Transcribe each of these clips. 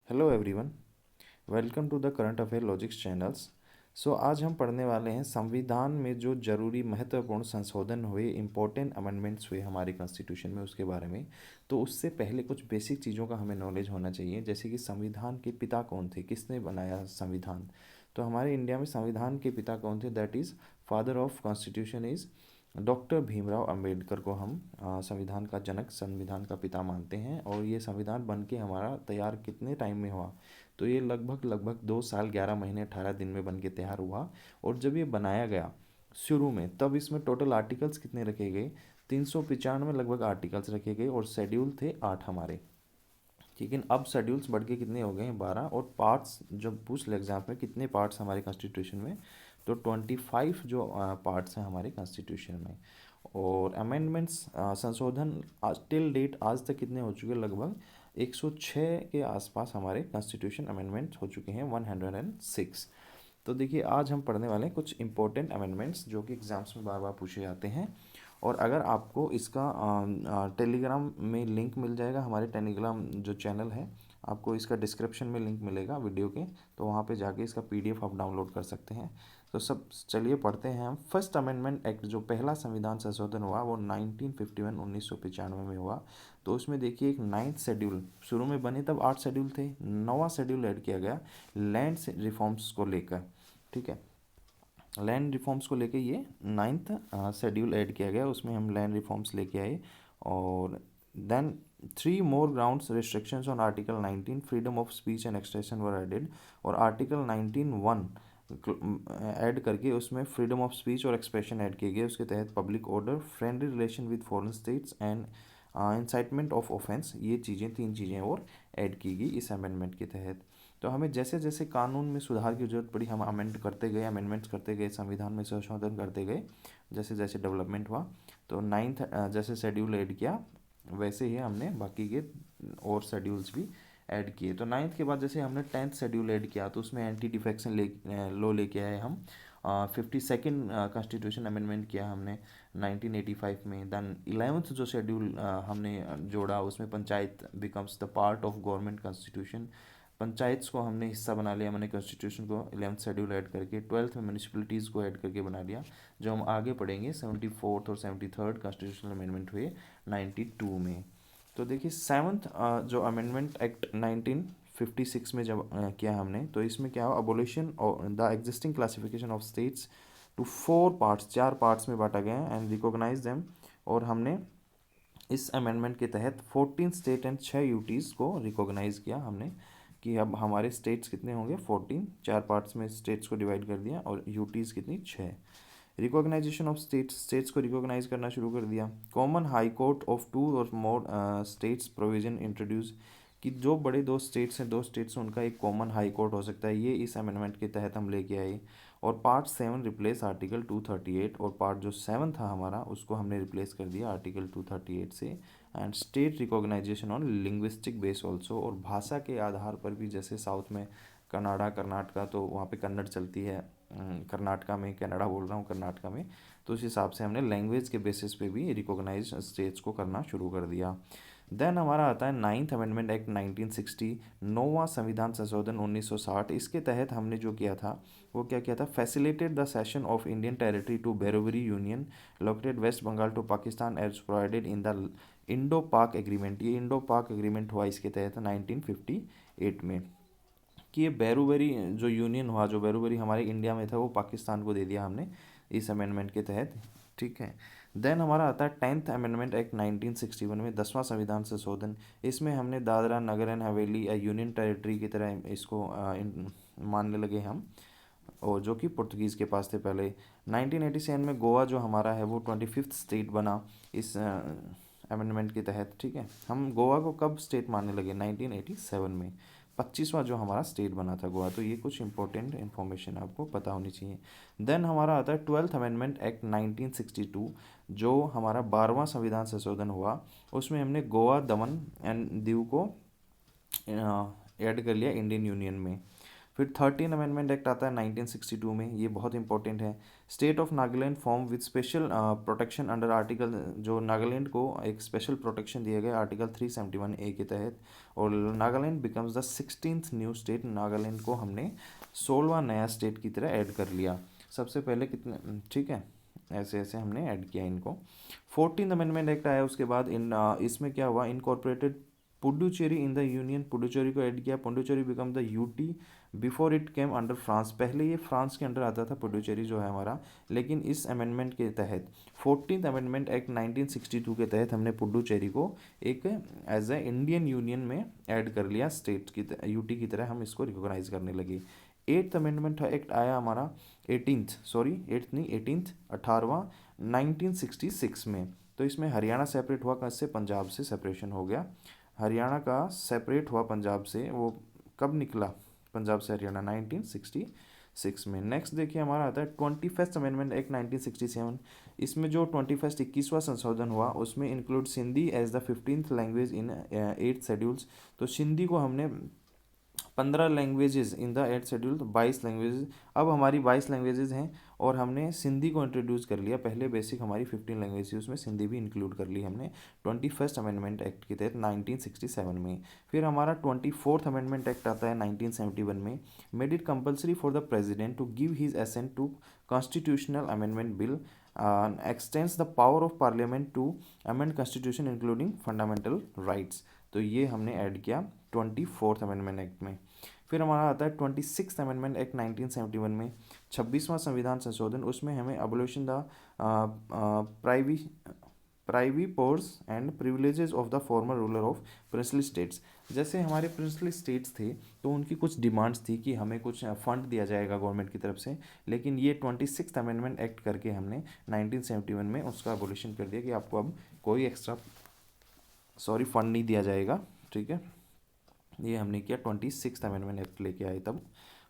Hello everyone, welcome to the current affair logics channels. आज हम पढ़ने वाले हैं संविधान में जो जरूरी महत्वपूर्ण संशोधन हुए, इम्पोर्टेंट अमेंडमेंट्स हुए हमारे कॉन्स्टिट्यूशन में, उसके बारे में। तो उससे पहले कुछ बेसिक चीज़ों का हमें नॉलेज होना चाहिए, जैसे कि संविधान के पिता कौन थे, किसने बनाया संविधान। तो हमारे इंडिया में संविधान के पिता कौन थे, that is father of constitution is doctor Bhimrao Ambedkar को हम संविधान का जनक, संविधान का पिता मानते हैं। और ये संविधान बन के हमारा तैयार कितने टाइम में हुआ, तो ये लगभग 2 साल 11 महीने 18 दिन में बन के तैयार हुआ। और जब ये बनाया गया शुरू में, तब इसमें टोटल आर्टिकल्स कितने रखे गए, 395 लगभग आर्टिकल्स रखे गए, और शेड्यूल थे 8 हमारे। लेकिन अब शेड्यूल्स बढ़ के कितने हो गए हैं, 12। और पार्ट्स जब पूछ ले एग्जाम में कितने पार्ट्स हमारे कॉन्स्टिट्यूशन में, तो 25 जो पार्ट्स हैं हमारे कॉन्स्टिट्यूशन में। और अमेंडमेंट्स, संशोधन आज टिल डेट आज तक कितने हो चुके हैं, लगभग 106 के आसपास हमारे कॉन्स्टिट्यूशन अमेंडमेंट्स हो चुके हैं, 106। तो देखिए, आज हम पढ़ने वाले हैं कुछ इंपॉर्टेंट अमेंडमेंट्स जो कि एग्जाम्स में बार बार पूछे जाते हैं। और अगर आपको इसका टेलीग्राम में लिंक मिल जाएगा, हमारे टेलीग्राम जो चैनल है, आपको इसका डिस्क्रिप्शन में लिंक मिलेगा वीडियो के, तो वहाँ पे जाके इसका पीडीएफ आप डाउनलोड कर सकते हैं। तो सब चलिए पढ़ते हैं हम। फर्स्ट अमेंडमेंट एक्ट, जो पहला संविधान संशोधन हुआ, वो 1951 1995 में हुआ। तो उसमें देखिए, एक 9th शेड्यूल, शुरू में बने तब 8 शेड्यूल थे, 9वां शेड्यूल ऐड किया गया लैंड रिफॉर्म्स को लेकर। ठीक है, लैंड रिफॉर्म्स को लेके ये 9th शेड्यूल ऐड किया गया, उसमें हम लैंड रिफॉर्म्स लेके आए। और then 3 more grounds restrictions on article 19, freedom of speech and expression were added. और आर्टिकल 19(1) ऐड करके उसमें फ्रीडम ऑफ स्पीच और एक्सप्रेशन ऐड किए गए। उसके तहत public order, friendly relation with foreign states and incitement of offence, ये चीज़ें, 3 चीज़ें और ऐड की गई इस अमेंडमेंट के तहत। तो हमें जैसे जैसे कानून में सुधार की जरूरत पड़ी, हम अमेंडमेंट्स करते गए, संविधान में संशोधन करते गए, जैसे जैसे डेवलपमेंट हुआ। तो 9th जैसे शेड्यूल ऐड किया, वैसे ही हमने बाकी के और शेड्यूल्स भी ऐड किए। तो 9th के बाद जैसे हमने 10th शेड्यूल ऐड किया, तो उसमें एंटी डिफेक्शन लॉ लेके आए हम। 52nd कॉन्स्टिट्यूशन अमेंडमेंट किया हमने 1985 में। दैन 11th जो शेड्यूल हमने जोड़ा, उसमें panchayat becomes the part of government constitution. Panchayats को हमने हिस्सा बना लिया, मैंने कॉन्स्टिट्यूशन को 11th शेड्यूल ऐड करके। 12th में म्यूनिसिपलिटीज़ को ऐड करके बना लिया, जो हम आगे पढ़ेंगे। 74th और 73rd कॉन्स्टिट्यूशनल अमेंडमेंट हुए 92 में। तो देखिए, 7th जो अमेंडमेंट एक्ट 1956 में जब किया हमने, तो इसमें क्या हुआ, abolition the existing classification of states to 4 parts, 4 parts में बांटा गया एंड रिकॉग्नाइज देम। और हमने इस अमेंडमेंट के तहत 14 स्टेट एंड 6 यूटीज़ को रिकॉग्नाइज़ किया हमने, कि अब हमारे स्टेट्स कितने होंगे, 14, 4 पार्ट्स में स्टेट्स को डिवाइड कर दिया, और यूटीज़ कितनी, 6। रिकॉग्नाइजेशन ऑफ स्टेट्स, स्टेट्स को रिकॉग्नाइज करना शुरू कर दिया। कॉमन हाई कोर्ट ऑफ 2 और मोर स्टेट्स प्रोविजन इंट्रोड्यूस, कि जो बड़े 2 स्टेट्स हैं, 2 स्टेट्स हैं, उनका एक कॉमन हाई कोर्ट हो सकता है, ये इस अमेंडमेंट के तहत हम लेके आए। और पार्ट 7 रिप्लेस आर्टिकल 238, और पार्ट जो 7 था हमारा, उसको हमने रिप्लेस कर दिया आर्टिकल 238 से। And state recognisation on linguistic base also, और भाषा के आधार पर भी, जैसे साउथ में कर्नाटका, तो वहाँ पे कन्नड़ चलती है, कर्नाटका में, कनाडा बोल रहा हूँ, कर्नाटका में। तो उस हिसाब से हमने लैंग्वेज के बेसिस पे भी रिकॉग्नाइज स्टेट्स को करना शुरू कर दिया। देन हमारा आता है 9th अमेंडमेंट एक्ट 1960, 9वां संविधान संशोधन 1960। इसके तहत हमने जो किया था, वो क्या किया था, facilitate the session of Indian territory to Berubari union located West Bengal to Pakistan as provided in the Indo Pak agreement. ये इंडो पाक एग्रीमेंट हुआ इसके तहत 1958 में, कि ये बैरूबरी जो यूनियन हुआ, जो बैरूबरी हमारे इंडिया में था, वो पाकिस्तान को दे दिया हमने इस अमेंडमेंट के तहत। ठीक है। देन हमारा आता है 10th अमेंडमेंट एक्ट 1961 में, 10वां संविधान संशोधन। इसमें हमने दादरा नगर एंड हवेली या यूनियन टेरिटरी की तरह इसको मानने लगे हम, और जो कि पुर्तगीज़ के पास थे पहले। 1987 में गोवा जो हमारा है, वो 25th स्टेट बना इस अमेंडमेंट के तहत। ठीक है, हम गोवा को कब स्टेट मानने लगे, 1987 में, 25वां जो हमारा स्टेट बना था गोवा। तो ये कुछ इंपॉर्टेंट इन्फॉर्मेशन आपको पता होनी चाहिए। देन हमारा आता है 12th अमेंडमेंट एक्ट 1962, जो हमारा 12वां संविधान संशोधन हुआ। उसमें हमने गोवा, दमन एंड दीव को ऐड कर लिया इंडियन यूनियन में। फिर 13 अमेंडमेंट एक्ट आता है 1962 में, ये बहुत इंपॉर्टेंट है। State of Nagaland form with special protection under article, जो नागालैंड को एक स्पेशल प्रोटेक्शन दिया गया आर्टिकल 371A के तहत, और Nagaland becomes the 16th new state. Nagaland को हमने 16वां नया स्टेट की तरह ऐड कर लिया। सबसे पहले कितने, ठीक है, ऐसे ऐसे हमने ऐड किया इनको। 14th अमेंडमेंट एक्ट आया उसके बाद, इसमें क्या हुआ, incorporated Puducherry in the union, Puducherry को ऐड किया, Puducherry become the UT before it came under France. पहले ये फ्रांस के अंडर आता था पुडुचेरी जो है हमारा, लेकिन इस अमेंडमेंट के तहत 14th अमेंडमेंट एक्ट 1962 के तहत हमने पुडुचेरी को एक एज ए इंडियन यूनियन में ऐड कर लिया, स्टेट की यूटी की तरह हम इसको रिकॉग्नाइज करने लगे। 8th अमेंडमेंट एक्ट आया हमारा 8th नहीं 18वां 1966 में। तो इसमें हरियाणा सेपरेट हुआ, कैसे, पंजाब से सेपरेशन हो गया। हरियाणा का सेपरेट हुआ पंजाब से, वो कब निकला पंजाब से हरियाणा, 1966 में। नेक्स्ट देखिए हमारा आता है 21st अमेंडमेंट एक्ट 1967। इसमें जो 21वां संशोधन हुआ उसमें include Sindhi as the 15th language in 8 schedules. तो सिंधी को हमने 15 languages in the 8 schedule, 22 languages, अब हमारी 22 लैंग्वेजेस हैं, और हमने सिंधी को इंट्रोड्यूस कर लिया। पहले बेसिक हमारी 15 लैंग्वेज थी, उसमें सिंधी भी इंक्लूड कर ली हमने 21st अमेंडमेंट एक्ट के तहत 1967 में। फिर हमारा 24th अमेंडमेंट एक्ट आता है 1971 में। Made it compulsory for the president to give his assent to constitutional amendment bill, extends the power of parliament to amend constitution including fundamental rights. तो ये हमने ऐड किया 24th अमेंडमेंट एक्ट में। फिर हमारा आता है 26th अमेंडमेंट एक्ट 1971 में, 26वां संविधान संशोधन। उसमें हमें abolition the privy privy pores and privileges of the former ruler of princely states. जैसे हमारे प्रिंसली स्टेट्स थे तो उनकी कुछ डिमांड्स थी कि हमें कुछ फंड दिया जाएगा गवर्नमेंट की तरफ से, लेकिन ये 26th अमेंडमेंट एक्ट करके हमने 1971 में उसका अबोलिशन कर दिया कि आपको अब कोई एक्स्ट्रा फंड नहीं दिया जाएगा, ठीक है। ये हमने किया 26th अमेंडमेंट एक्ट लेके आए तब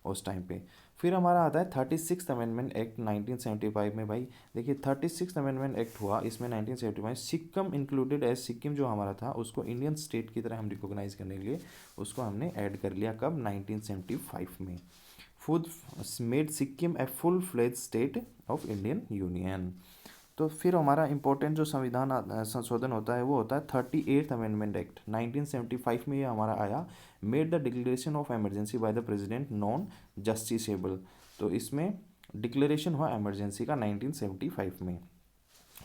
उस टाइम पे। फिर हमारा आता है 36th अमेंडमेंट एक्ट 1975 में। भाई देखिए 36th अमेंडमेंट एक्ट हुआ इसमें 1975, सिक्किम इंक्लूडेड एज, सिक्किम जो हमारा था उसको इंडियन स्टेट की तरह हम रिकॉग्नाइज करने के लिए उसको हमने ऐड कर लिया, कब, 1975 में। Full made Sikkim a full fledge state of Indian union. तो फिर हमारा इंपॉर्टेंट जो संविधान संशोधन होता है वो होता है 38th अमेंडमेंट एक्ट 1975 में। ये हमारा आया, made the declaration of emergency by the president non justiciable. तो इसमें डिक्लेरेशन हुआ इमरजेंसी का 1975 में।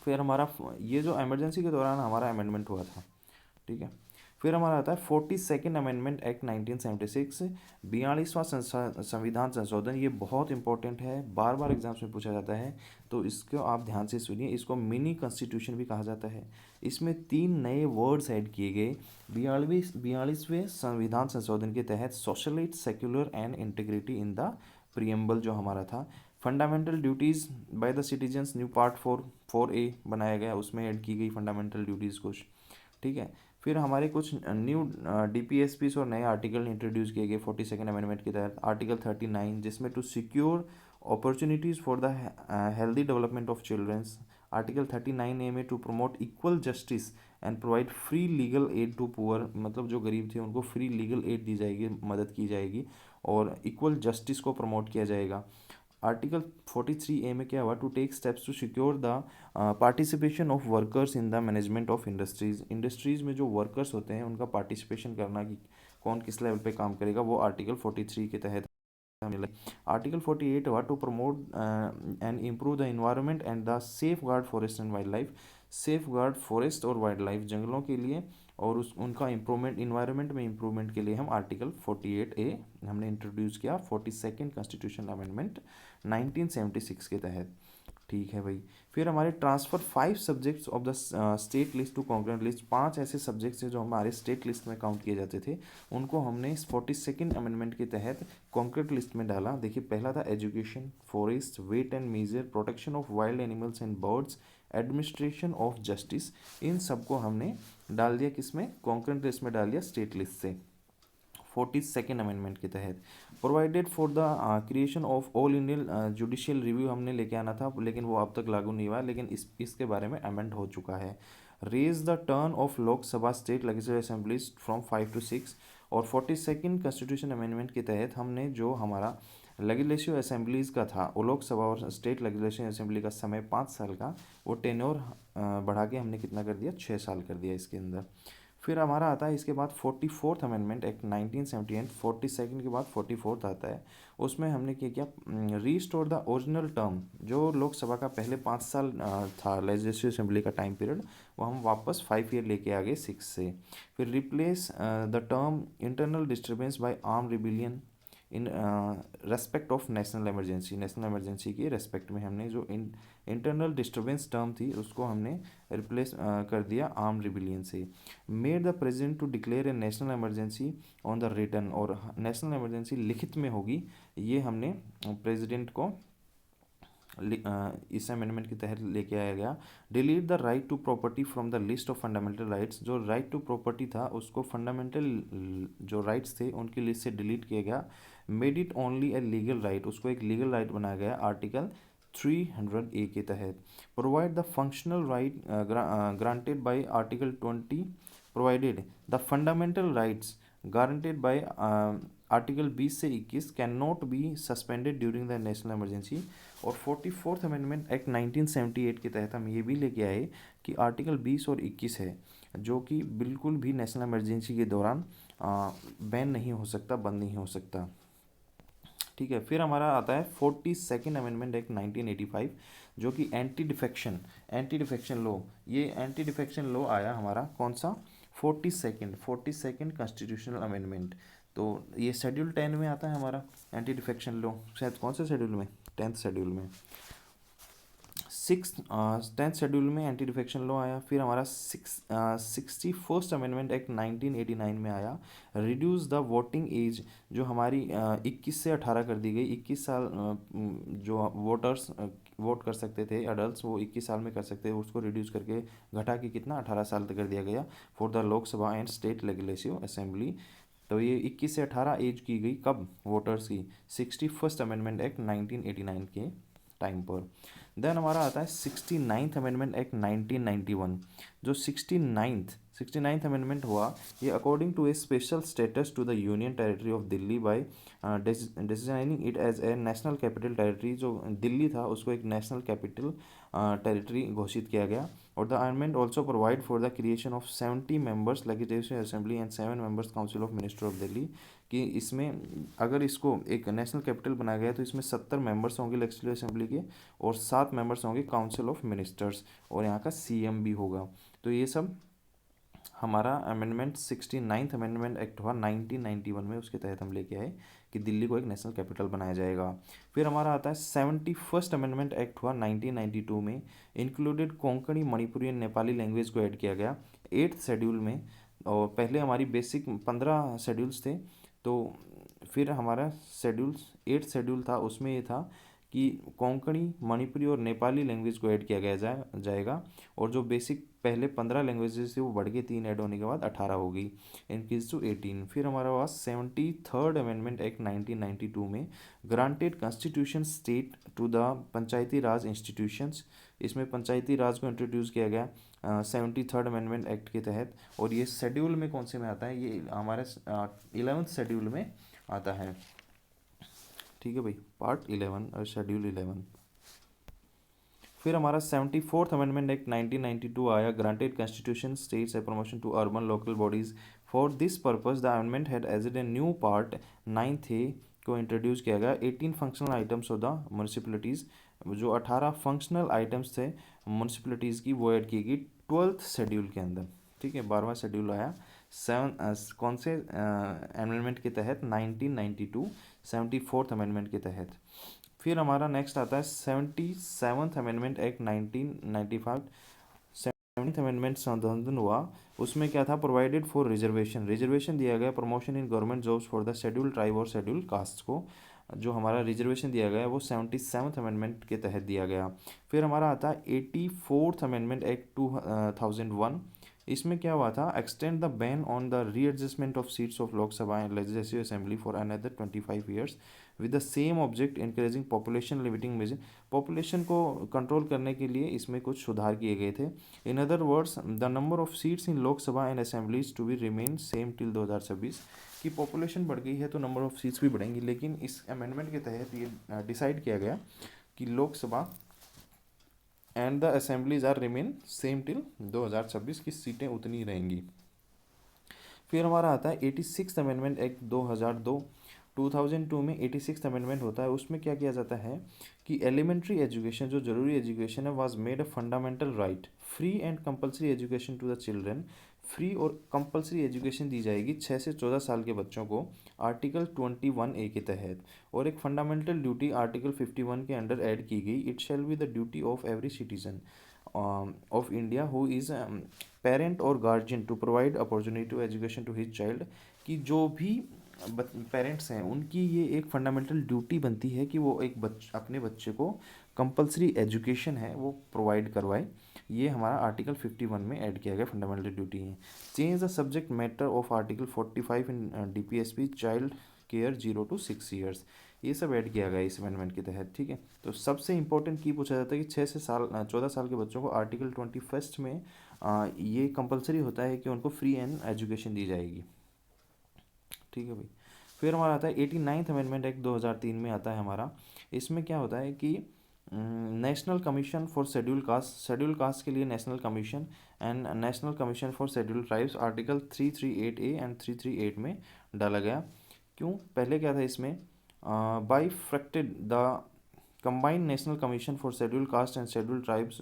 फिर हमारा ये जो इमरजेंसी के दौरान हमारा अमेंडमेंट हुआ था, ठीक है। फिर हमारा आता है 42nd अमेंडमेंट एक्ट 1976, 42वां संविधान संशोधन। ये बहुत इंपॉर्टेंट है, बार बार एग्जाम्स में पूछा जाता है, तो इसको आप ध्यान से सुनिए। इसको मिनी कॉन्स्टिट्यूशन भी कहा जाता है। इसमें 3 नए वर्ड्स ऐड किए गए 42वें संविधान संशोधन के तहत, socialist, secular and integrity in the preamble जो हमारा था। Fundamental duties by the citizens, new part 4A बनाया गया, उसमें ऐड की गई फंडामेंटल ड्यूटीज़ कुछ, ठीक है। फिर हमारे कुछ न्यू DPSPs और नए आर्टिकल इंट्रोड्यूस किए गए 42nd अमेंडमेंट के तहत। आर्टिकल 39 जिसमें to secure opportunities for the healthy development of childrens. Article 39A में to promote equal justice and provide free legal aid to poor, मतलब जो गरीब थे उनको फ्री लीगल एड दी जाएगी, मदद की जाएगी, और इक्वल जस्टिस को प्रमोट किया जाएगा। आर्टिकल 43A में क्या हुआ, to take steps to secure the participation of workers in the management of industries. Industries में जो वर्कर्स होते हैं उनका पार्टिसिपेशन करना कि कौन किस लेवल पे काम करेगा, वो आर्टिकल 43 के तहत हमें लगा। आर्टिकल 48 हुआ, to promote and improve the environment and the safeguard forest and wildlife. Safeguard forest और वाइल्ड लाइफ, जंगलों के लिए और उनका इम्प्रूवमेंट, इन्वायरमेंट में इम्प्रूवमेंट के लिए हम आर्टिकल 48A हमने इंट्रोड्यूस किया 42nd कॉन्स्टिट्यूशन अमेंडमेंट 1976 के तहत, ठीक है भाई। फिर हमारे transfer 5 subjects of the state list to concurrent list. 5 ऐसे सब्जेक्ट्स हैं जो हमारे स्टेट लिस्ट में काउंट किए जाते थे, उनको हमने इस 42nd अमेंडमेंट के तहत कॉन्करेंट लिस्ट में डाला। देखिए पहला था education, forest, weight and measure, protection of wild animals and birds, administration of justice. इन सबको हमने डाल दिया किसमें, कॉन्करेंट लिस्ट में डाल दिया स्टेट लिस्ट से 42nd अमेंडमेंट के तहत। Provided for the creation of all Indian judicial review हमने लेके आना था, लेकिन वो अब तक लागू नहीं हुआ, लेकिन इसके बारे में अमेंड हो चुका है। Raise the term of Lok Sabha state legislative assemblies from 5 to 6, और 42nd कॉन्स्टिट्यूशन अमेंडमेंट के तहत हमने जो हमारा लेजिस्लेटिव असेंबलीज़ का था, वो लोकसभा और स्टेट लेजिस्लेटिव असेंबली का समय 5 साल का, वो टेन्योर बढ़ा के हमने कितना कर दिया, 6 साल कर दिया इसके अंदर। फिर हमारा आता है इसके बाद 44th अमेंडमेंट एक्ट 1978, 42nd के बाद 44th आता है। उसमें हमने क्या किया, रीस्टोर द ओरिजिनल टर्म, जो लोकसभा का पहले 5 साल था लेजिस्लेटिव असेंबली का टाइम पीरियड, वो हम वापस 5 ईयर लेके आ गए 6 से। फिर replace the term internal disturbance by armed rebellion in respect of national emergency, national emergency के रेस्पेक्ट में हमने जो इंटरनल डिस्टर्बेंस टर्म थी उसको हमने रिप्लेस कर दिया आर्म रिबिलियन से। Made the president to declare a national emergency on the written, और नेशनल इमरजेंसी लिखित में होगी, ये हमने प्रेसिडेंट को इस अमेंडमेंट के तहत लेके आया गया। Delete the right to property from the list of fundamental rights, जो राइट टू प्रॉपर्टी था उसको फंडामेंटल जो राइट्स थे उनकी लिस्ट से डिलीट किया गया। Made it only a legal right, उसको एक लीगल राइट बनाया गया आर्टिकल 300A के तहत। Provide the functional right granted by article 20, provided the fundamental rights guaranteed bye article 20 से 21 can not be suspended during the national emergency. और 44th amendment act 1978 के तहत हम ये भी लेके आए कि आर्टिकल 20 और 21 है जो कि बिल्कुल भी नेशनल इमरजेंसी के दौरान बैन नहीं हो सकता, बंद नहीं हो सकता। ठीक है, फिर हमारा आता है 42nd अमेंडमेंट एक्ट 1985, जो कि एंटी डिफेक्शन लॉ, ये एंटी डिफेक्शन लॉ आया हमारा कौन सा, 42nd कॉन्स्टिट्यूशनल अमेंडमेंट। तो ये शेड्यूल 10 में आता है हमारा एंटी डिफेक्शन लॉ, शायद कौन से शेड्यूल में, 10th शेड्यूल में, 10th शेड्यूल में एंटी डिफेक्शन लॉ आया। फिर हमारा 61st अमेंडमेंट एक्ट 1989 में आया, रिड्यूस द वोटिंग एज, जो हमारी 21 से 18 कर दी गई। 21 साल जो वोटर्स वोट कर सकते थे अडल्ट, वो 21 साल में कर सकते थे, उसको रिड्यूस करके घटा के कितना 18 साल तक कर दिया गया for the Lok Sabha and state legislative assembly. तो ये 21 से 18 एज की गई कब, वोटर्स की, 61st अमेंडमेंट एक्ट 1989 के टाइम पर। देन हमारा आता है 69th अमेंडमेंट एक्ट 1991, जो 69th अमेंडमेंट हुआ, ये according to a special status to the union territory of Delhi by designing it as a national capital territory, जो दिल्ली था उसको एक नेशनल कैपिटल टेरिटरी घोषित किया गया। और the amendment also provide for the creation of 70 members legislative assembly and 7 members council of minister of Delhi, कि इसमें अगर इसको एक नेशनल कैपिटल बनाया गया तो इसमें 70 मेंबर्स होंगे लेजिस्लेटिव असेंबली के, और 7 मेंबर्स होंगे काउंसिल ऑफ मिनिस्टर्स, और यहाँ का सीएम भी होगा। तो ये सब हमारा अमेंडमेंट 69th अमेंडमेंट एक्ट हुआ 1991 में, उसके तहत हम लेके आए कि दिल्ली को एक नेशनल कैपिटल बनाया जाएगा। फिर हमारा आता है 71st अमेंडमेंट एक्ट हुआ 1992 में, included Konkani, Manipuri and Nepali language को ऐड किया गया 8th शेड्यूल में। और पहले हमारी बेसिक 15 शेड्यूल्स थे, तो फिर हमारा शेड्यूल्स 8th शेड्यूल था, उसमें ये था कि कोंकणी, मणिपुरी और नेपाली लैंग्वेज को ऐड किया गया जाएगा। और जो बेसिक पहले 15 लैंग्वेजेस थे वो बढ़ के 3 ऐड होने के बाद 18 हो गई, इंक्रीज टू 18। फिर हमारा हुआ 73rd अमेंडमेंट एक्ट 1992 में, granted constitution state to the Panchayati Raj institutions, इसमें पंचायती राज को इंट्रोड्यूस किया गया 73rd अमेंडमेंट एक्ट के तहत। और ये शेड्यूल में कौन से में आता है, ये हमारे 11th शेड्यूल में आता है। ठीक है भाई, पार्ट 11 और शेड्यूल 11। फिर हमारा 74th अमेंडमेंट एक्ट 1992 आया, granted constitution states a promotion to urban local bodies. For this purpose the amendment had added a new part 9th A को इंट्रोड्यूस किया गया। 18 functional items of the municipalities, जो 18 functional items थे municipalities की, वो add की गई 12th schedule के अंदर। ठीक है, 12वां शेड्यूल आया कौन से अमेंडमेंट के तहत, 1992 74th अमेंडमेंट के तहत। फिर हमारा नेक्स्ट आता है 77th amendment act 1995। 7th amendment संशोधन हुआ, उसमें क्या था, प्रोवाइडेड फॉर रिजर्वेशन दिया गया, promotion in government jobs for the schedule tribe और शेड्यूल कास्ट को, जो हमारा रिजर्वेशन दिया गया है वो 77th अमेंडमेंट के तहत दिया गया। फिर हमारा आता है 84th अमेंडमेंट एक्ट 2001, इसमें क्या हुआ था, extend the ban on the readjustment of seats of Lok Sabha and legislative assembly for another 25 years with the same object increasing population limiting measure. Population को कंट्रोल करने के लिए इसमें कुछ सुधार किए गए थे। In other words, the number of seats in Lok Sabha and assemblies to be remain same till 2026। की पॉपुलेशन बढ़ गई है तो नंबर ऑफ सीट्स भी बढ़ेंगी, लेकिन इस अमेंडमेंट के तहत ये डिसाइड किया गया कि Lok Sabha and the assemblies are remain same till 2026 की सीटें उतनी रहेंगी। फिर हमारा आता है 86 अमेंडमेंट एक्ट 2002। 2002 में 86 अमेंडमेंट होता है। उसमें क्या किया जाता है कि एलिमेंट्री एजुकेशन, जो जरूरी एजुकेशन है, was made a fundamental right. Free and compulsory education to the children. Free और कंपलसरी एजुकेशन दी जाएगी 6 से 14 साल के बच्चों को आर्टिकल 21A के तहत। और एक फंडामेंटल ड्यूटी आर्टिकल 51 के अंडर ऐड की गई, it shall be the duty of every citizen of India who is parent और guardian to provide opportunity to education to his child. कि जो भी पेरेंट्स हैं उनकी ये एक फंडामेंटल ड्यूटी बनती है कि वो एक अपने बच्चे को कंपलसरी एजुकेशन है वो प्रोवाइड करवाए। ये हमारा आर्टिकल 51 में ऐड किया गया फंडामेंटल ड्यूटी है। Change the subject matter of article 45 in DPSP child care 0 to 6 years. ये सब ऐड किया गया इस अमेंडमेंट के तहत। ठीक है, तो सबसे इंपॉर्टेंट की पूछा जाता है कि 6 से 14 साल के बच्चों को आर्टिकल 21 में ये कंपलसरी होता है कि उनको फ्री एंड एजुकेशन दी जाएगी। ठीक है भाई। फिर हमारा आता है 89th अमेंडमेंट एक्ट 2003 में आता है हमारा। इसमें क्या होता है कि national commission for scheduled caste के लिए national commission and national commission for scheduled tribes article 338A and 338 में डाला गया। क्यों, पहले क्या था इसमें, bifurcated the combined national commission for scheduled caste and scheduled tribes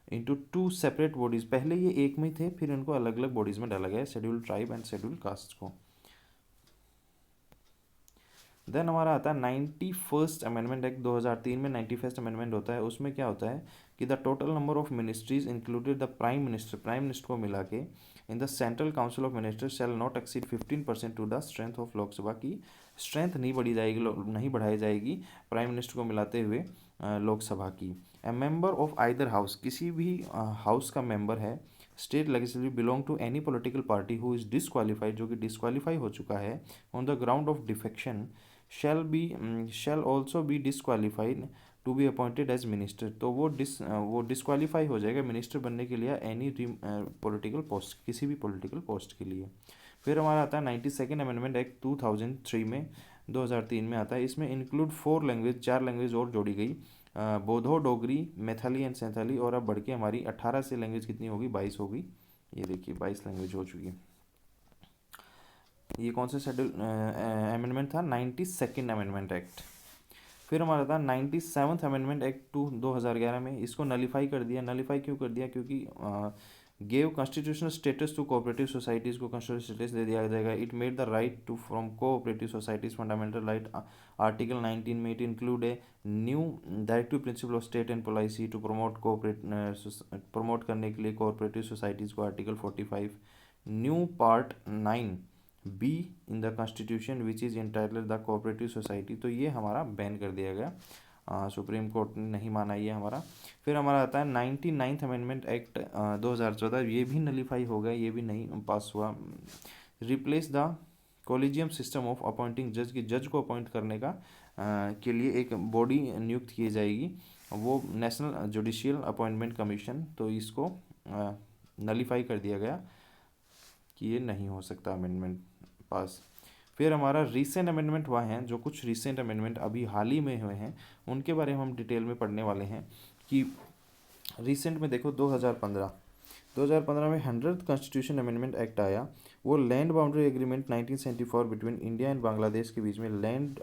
into 2 separate bodies. पहले ये एक में थे, फिर इनको अलग अलग बॉडीज़ में डाला गया, schedule tribe and schedule caste को। देन हमारा आता है 91st अमेंडमेंट एक्ट 2003 में 91st अमेंडमेंट होता है। उसमें क्या होता है कि the total number of ministries included the prime minister को मिला के in the central council of ministers shall not exceed 15% to the strength of Lok Sabha. की स्ट्रेंथ नहीं बढ़ी जाएगी, नहीं बढ़ाई जाएगी प्राइम मिनिस्टर को मिलाते हुए लोकसभा की। A member of either house, किसी भी हाउस का मेंबर है, state legislative belong to any political party who is disqualified, जो कि डिसक्वालीफाई हो चुका है on the ground of defection, shall also be disqualified to be appointed as minister. तो वो डिसक्वालीफाई हो जाएगा मिनिस्टर बनने के लिए एनी पॉलिटिकल पोस्ट, किसी भी पॉलिटिकल पोस्ट के लिए। फिर हमारा आता है 92nd अमेंडमेंट एक्ट 2003 में 2003 में आता है। इसमें इंक्लूड 4 लैंग्वेज, 4 लैंग्वेज और जोड़ी गई, बोधो, डोगरी, मैथिली एंड सैंथाली। और अब बढ़ के हमारी 18 से लैंग्वेज कितनी होगी, 22 होगी। ये देखिए 22 लैंग्वेज हो चुकी है। ये कौन सा शेड्यूल अमेंडमेंट था, 92nd अमेंडमेंट एक्ट। फिर हमारा था 97th अमेंडमेंट एक्ट 2011 में। इसको नलीफाई कर दिया। नलीफाई क्यों कर दिया, क्योंकि gave constitutional status to cooperative societies को कॉन्स्टिट्यूशनल स्टेटस दे दिया जाएगा। It made the right to from cooperative societies fundamental right. Article 19 में it include a new directive principle of state and policy to promote करने के लिए cooperative societies को। Article 45 new part 9B in the constitution which is entitled the cooperative society. तो ये हमारा ban कर दिया गया, सुप्रीम कोर्ट ने नहीं माना ये हमारा। फिर हमारा आता है 99th अमेंडमेंट एक्ट 2014। ये भी नलीफाई हो गया, ये भी नहीं पास हुआ। Replace the collegium system of appointing जज, की जज को अपॉइंट करने का के लिए एक बॉडी नियुक्त की जाएगी, वो नेशनल जुडिशियल अपॉइंटमेंट कमीशन। तो इसको नलीफाई कर दिया गया कि ये नहीं हो सकता अमेंडमेंट पास। फिर हमारा रीसेंट अमेंडमेंट हुआ है, जो कुछ रीसेंट अमेंडमेंट अभी हाल ही में हुए हैं उनके बारे में हम डिटेल में पढ़ने वाले हैं। कि रीसेंट में देखो 2015 में 100th कॉन्स्टिट्यूशन अमेंडमेंट एक्ट आया। वो land boundary agreement 1974 between India and Bangladesh के बीच में लैंड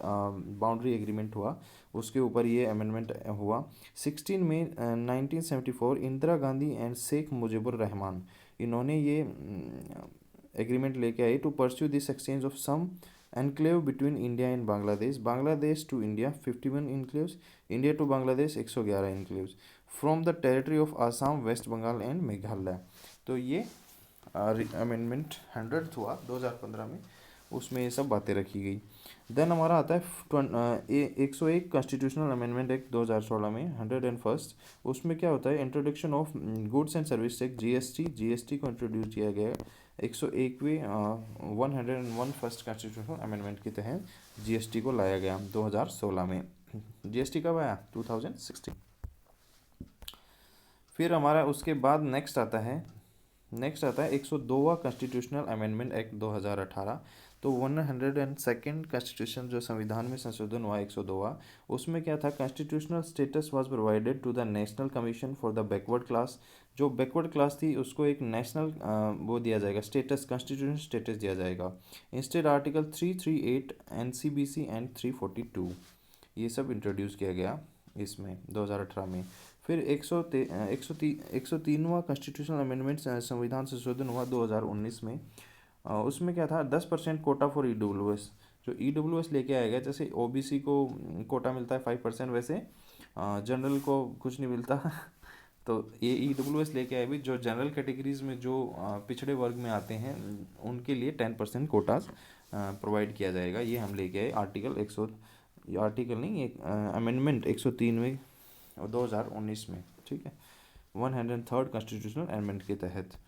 बाउंड्री एग्रीमेंट हुआ, उसके ऊपर ये अमेंडमेंट हुआ। 16 मई 1974 इंदिरा गांधी एंड शेख मुजीबुर रहमान, इन्होंने ये एग्रीमेंट लेके आई to pursue this exchange of some enclave between India and Bangladesh. Bangladesh to India 51 enclaves, India to Bangladesh 111 enclaves from the territory of Assam, West Bengal and Meghalaya. तो ये अमेंडमेंट 100th हुआ 2015 में। उसमें ये सब बातें रखी गई। देन हमारा आता है 101 कॉन्स्टिट्यूशनल अमेंडमेंट एक्ट 2016 में 101। उसमें क्या होता है, introduction of goods and service act GST को इंट्रोड्यूस किया गया है 101वें 101 फर्स्ट कॉन्स्टिट्यूशनल अमेंडमेंट के तहत जीएसटी को लाया गया 2016 में। जीएसटी कब आया? 2016। फिर हमारा उसके बाद नेक्स्ट आता है 102वां कॉन्स्टिट्यूशनल अमेंडमेंट एक्ट 2018। तो 102nd कॉन्स्टिट्यूशन जो संविधान में संशोधन हुआ 102वां, उसमें क्या था, constitutional status was provided to the national commission for the backward class. जो बैकवर्ड क्लास थी उसको एक नेशनल वो दिया जाएगा, स्टेटस, कॉन्स्टिट्यूशन स्टेटस दिया जाएगा। इंस्टेड आर्टिकल 338 एनसीबीसी एंड 342 ये सब इंट्रोड्यूस किया गया इसमें 2018 में। फिर 103वां कॉन्स्टिट्यूशनल अमेंडमेंट संविधान संशोधन हुआ 2019 में। उसमें क्या था, 10% कोटा फॉर ईडब्ल्यूएस। जो ईडब्ल्यूएस लेके आएगा, जैसे ओबीसी को कोटा मिलता है 5%, वैसे जनरल को कुछ नहीं मिलता तो ये ईडब्ल्यूएस लेके आए भी, जो जनरल कैटेगरीज में जो पिछड़े वर्ग में आते हैं उनके लिए 10% कोटास प्रोवाइड किया जाएगा। ये हम लेके आए आर्टिकल नहीं, एक अमेंडमेंट 103वें 2019 में, ठीक है, 103rd कॉन्स्टिट्यूशनल अमेंडमेंट के तहत।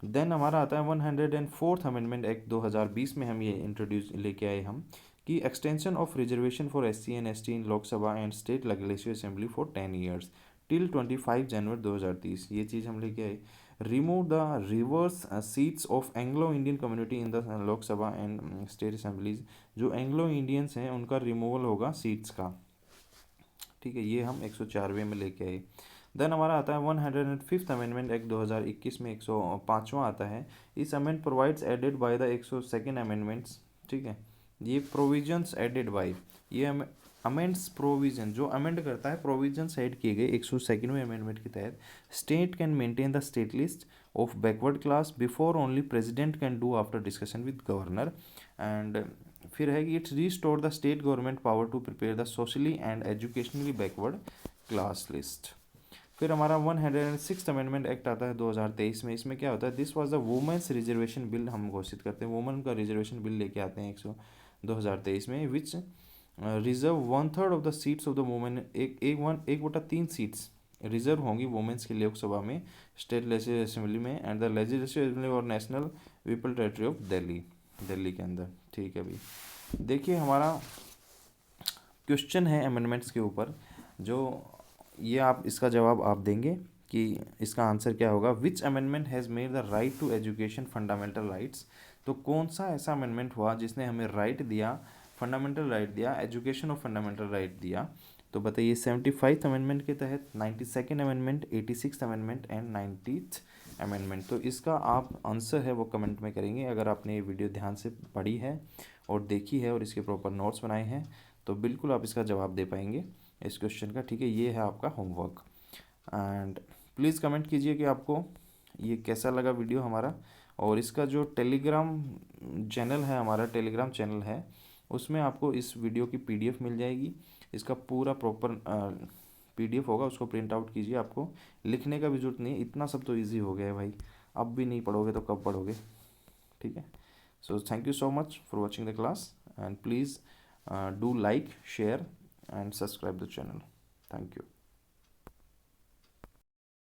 देन हमारा आता है 104th अमेंडमेंट एक्ट 2020 में हम ये इंट्रोड्यूस लेके आए हम कि extension of reservation for SC and ST in Lok Sabha and state legislative assembly for 10 years till 25 जनवरी 2030। ये चीज़ हम लेके आए। Remove the reverse seats of Anglo Indian community in the Lok Sabha and state assemblies. जो एंग्लो इंडियंस हैं उनका रिमूवल होगा seats का, ठीक है, ये हम 104वें में लेके आए। देन हमारा आता है 105th अमेंडमेंट एक्ट 2021 में 105वां आता है। इस amend provides added by the 102nd amendments, ठीक है, ये प्रोविजंस एडेड बाय, ये अमेंड्स प्रोविजन, जो अमेंड करता है प्रोविजंस ऐड किए गए 102वें अमेंडमेंट के तहत। State can maintain the state list of backward class before only president can do after discussion with governor. And फिर है कि it's restore the state government power to prepare the socially and educationally backward class list. फिर हमारा 106th amendment act आता है 2023 में। इसमें क्या होता है, this was the women's reservation bill हम घोषित करते हैं, वुमेन का रिजर्वेशन बिल लेके आते हैं 2023 में, which reserve 1/3 of the seats of the women. एक बटा 3 सीट्स रिजर्व होंगी वुमेन्स के लिए लोकसभा में, स्टेट लेजिस्लेटिव असेंबली में एंड द लेजिस्लेटिव असेंबली और national people territory of Delhi के अंदर, ठीक है भाई। देखिए हमारा क्वेश्चन है अमेंडमेंट्स के ऊपर, जो ये आप इसका जवाब आप देंगे कि इसका आंसर क्या होगा। Which amendment has made the right to education fundamental rights. तो कौन सा ऐसा अमेंडमेंट हुआ जिसने हमें राइट दिया, फंडामेंटल राइट दिया, एजुकेशन ऑफ फंडामेंटल राइट दिया। तो बताइए 75th अमेंडमेंट के तहत, 92nd amendment, 86th amendment and 90th amendment. तो इसका आप आंसर है वो कमेंट में करेंगे। अगर आपने ये वीडियो ध्यान से पढ़ी है और देखी है और इसके प्रॉपर नोट्स बनाए हैं तो बिल्कुल आप इसका जवाब दे पाएंगे इस क्वेश्चन का, ठीक है। ये है आपका होमवर्क एंड प्लीज़ कमेंट कीजिए कि आपको ये कैसा लगा वीडियो हमारा। और इसका जो टेलीग्राम चैनल है, हमारा टेलीग्राम चैनल है, उसमें आपको इस वीडियो की पीडीएफ मिल जाएगी। इसका पूरा प्रॉपर पीडीएफ होगा, उसको प्रिंट आउट कीजिए। आपको लिखने का भी जरूरत नहीं है, इतना सब तो ईजी हो गया है भाई। अब भी नहीं पढ़ोगे तो कब पढ़ोगे, ठीक है। So thank you so much for watching the class and please do like, share and subscribe the channel. Thank you.